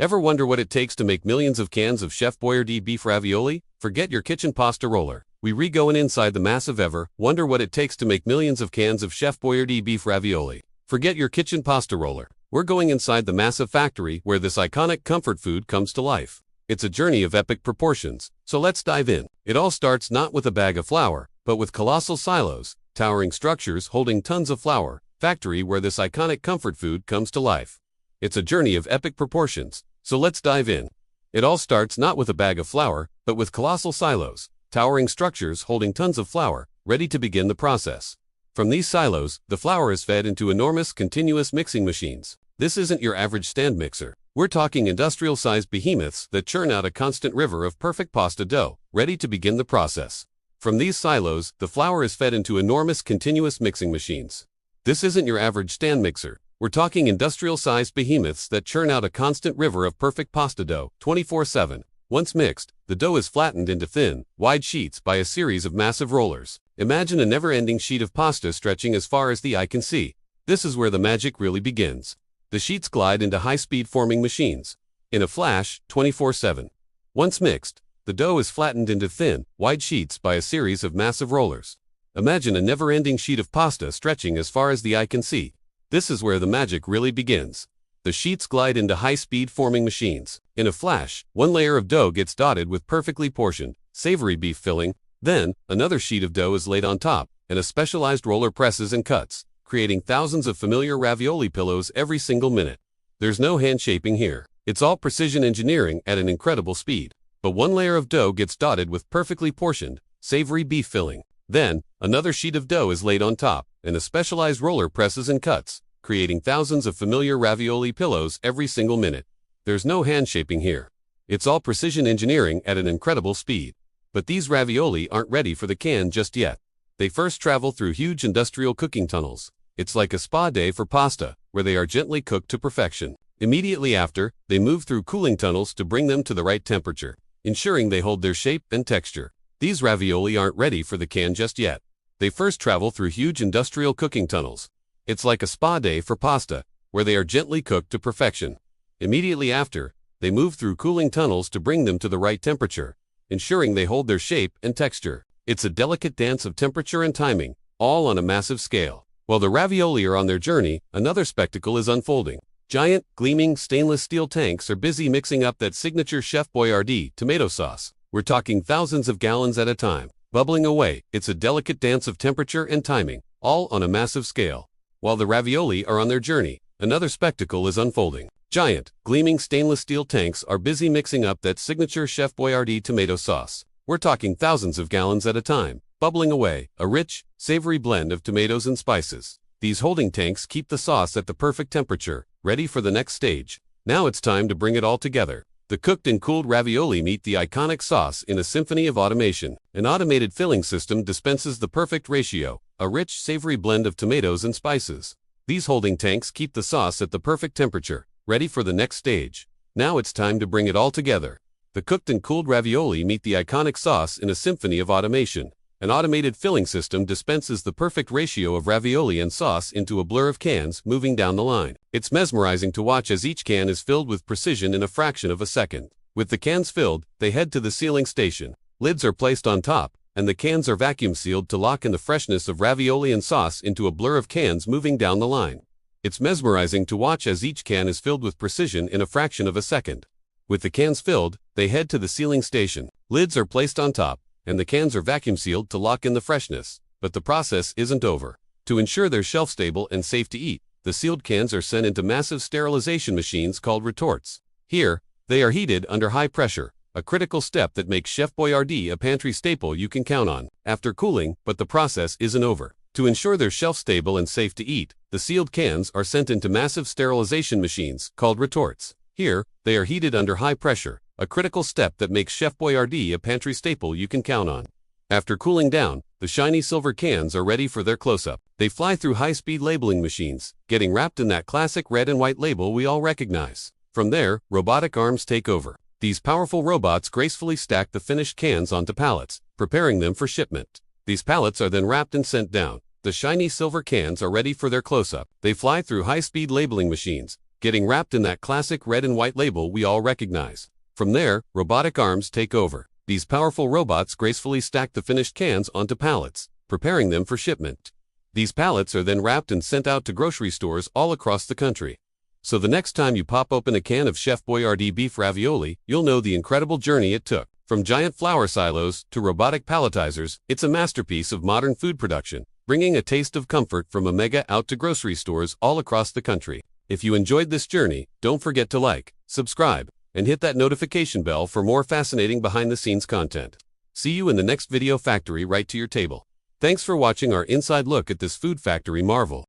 Ever wonder what it takes to make millions of cans of Chef Boyardee beef ravioli? Forget your kitchen pasta roller. We re-going inside the massive ever wonder what it takes to make millions of cans of Chef Boyardee beef ravioli. Forget your kitchen pasta roller. We're going inside the massive factory where this iconic comfort food comes to life. It's a journey of epic proportions, so let's dive in. It all starts not with a bag of flour, but with colossal silos, towering structures holding tons of flour, factory where this iconic comfort food comes to life. It's a journey of epic proportions, so let's dive in. It all starts not with a bag of flour, but with colossal silos, towering structures holding tons of flour, ready to begin the process. From these silos, the flour is fed into enormous continuous mixing machines. This isn't your average stand mixer. We're talking industrial-sized behemoths that churn out a constant river of perfect pasta dough, ready to begin the process. From these silos, the flour is fed into enormous continuous mixing machines. This isn't your average stand mixer. We're talking industrial-sized behemoths that churn out a constant river of perfect pasta dough, 24/7. Once mixed, the dough is flattened into thin, wide sheets by a series of massive rollers. Imagine a never-ending sheet of pasta stretching as far as the eye can see. This is where the magic really begins. The sheets glide into high-speed forming machines. In a flash, 24/7. Once mixed, the dough is flattened into thin, wide sheets by a series of massive rollers. Imagine a never-ending sheet of pasta stretching as far as the eye can see. This is where the magic really begins. The sheets glide into high-speed forming machines. In a flash, one layer of dough gets dotted with perfectly portioned, savory beef filling. Then, another sheet of dough is laid on top, and a specialized roller presses and cuts, creating thousands of familiar ravioli pillows every single minute. There's no hand-shaping here. It's all precision engineering at an incredible speed. But one layer of dough gets dotted with perfectly portioned, savory beef filling. Then, another sheet of dough is laid on top, and a specialized roller presses and cuts, creating thousands of familiar ravioli pillows every single minute. There's no hand-shaping here. It's all precision engineering at an incredible speed. But these ravioli aren't ready for the can just yet. They first travel through huge industrial cooking tunnels. It's like a spa day for pasta, where they are gently cooked to perfection. Immediately after, they move through cooling tunnels to bring them to the right temperature, ensuring they hold their shape and texture. These ravioli aren't ready for the can just yet. They first travel through huge industrial cooking tunnels. It's like a spa day for pasta, where they are gently cooked to perfection. Immediately after, they move through cooling tunnels to bring them to the right temperature, ensuring they hold their shape and texture. It's a delicate dance of temperature and timing, all on a massive scale. While the ravioli are on their journey, another spectacle is unfolding. Giant, gleaming stainless steel tanks are busy mixing up that signature Chef Boyardee tomato sauce. We're talking thousands of gallons at a time, bubbling away. It's a delicate dance of temperature and timing, all on a massive scale. While the ravioli are on their journey, another spectacle is unfolding. Giant, gleaming stainless steel tanks are busy mixing up that signature Chef Boyardee tomato sauce. We're talking thousands of gallons at a time, bubbling away, a rich, savory blend of tomatoes and spices. These holding tanks keep the sauce at the perfect temperature, ready for the next stage. Now it's time to bring it all together. The cooked and cooled ravioli meet the iconic sauce in a symphony of automation. An automated filling system dispenses the perfect ratio, a rich, savory blend of tomatoes and spices. These holding tanks keep the sauce at the perfect temperature, ready for the next stage. Now it's time to bring it all together. The cooked and cooled ravioli meet the iconic sauce in a symphony of automation. An automated filling system dispenses the perfect ratio of ravioli and sauce into a blur of cans moving down the line. It's mesmerizing to watch as each can is filled with precision in a fraction of a second. With the cans filled, they head to the sealing station. Lids are placed on top, and the cans are vacuum sealed to lock in the freshness of ravioli and sauce into a blur of cans moving down the line. It's mesmerizing to watch as each can is filled with precision in a fraction of a second. With the cans filled, they head to the sealing station. Lids are placed on top, and the cans are vacuum sealed to lock in the freshness. But the process isn't over. To ensure they're shelf-stable and safe to eat, the sealed cans are sent into massive sterilization machines called retorts. Here, they are heated under high pressure, a critical step that makes Chef Boyardee a pantry staple you can count on. After cooling, but the process isn't over. To ensure they're shelf-stable and safe to eat, the sealed cans are sent into massive sterilization machines called retorts. Here, they are heated under high pressure, a critical step that makes Chef Boyardee a pantry staple you can count on. After cooling down, the shiny silver cans are ready for their close-up. They fly through high-speed labeling machines, getting wrapped in that classic red and white label we all recognize. From there, robotic arms take over. These powerful robots gracefully stack the finished cans onto pallets, preparing them for shipment. These pallets are then wrapped and sent down. The shiny silver cans are ready for their close-up. They fly through high-speed labeling machines, getting wrapped in that classic red and white label we all recognize. From there, robotic arms take over. These powerful robots gracefully stack the finished cans onto pallets, preparing them for shipment. These pallets are then wrapped and sent out to grocery stores all across the country. So the next time you pop open a can of Chef Boyardee beef ravioli, you'll know the incredible journey it took. From giant flour silos to robotic palletizers, it's a masterpiece of modern food production, bringing a taste of comfort from a mega out to grocery stores all across the country. If you enjoyed this journey, don't forget to like, subscribe, and hit that notification bell for more fascinating behind-the-scenes content. See you in the next video factory right to your table. Thanks for watching our inside look at this food factory marvel.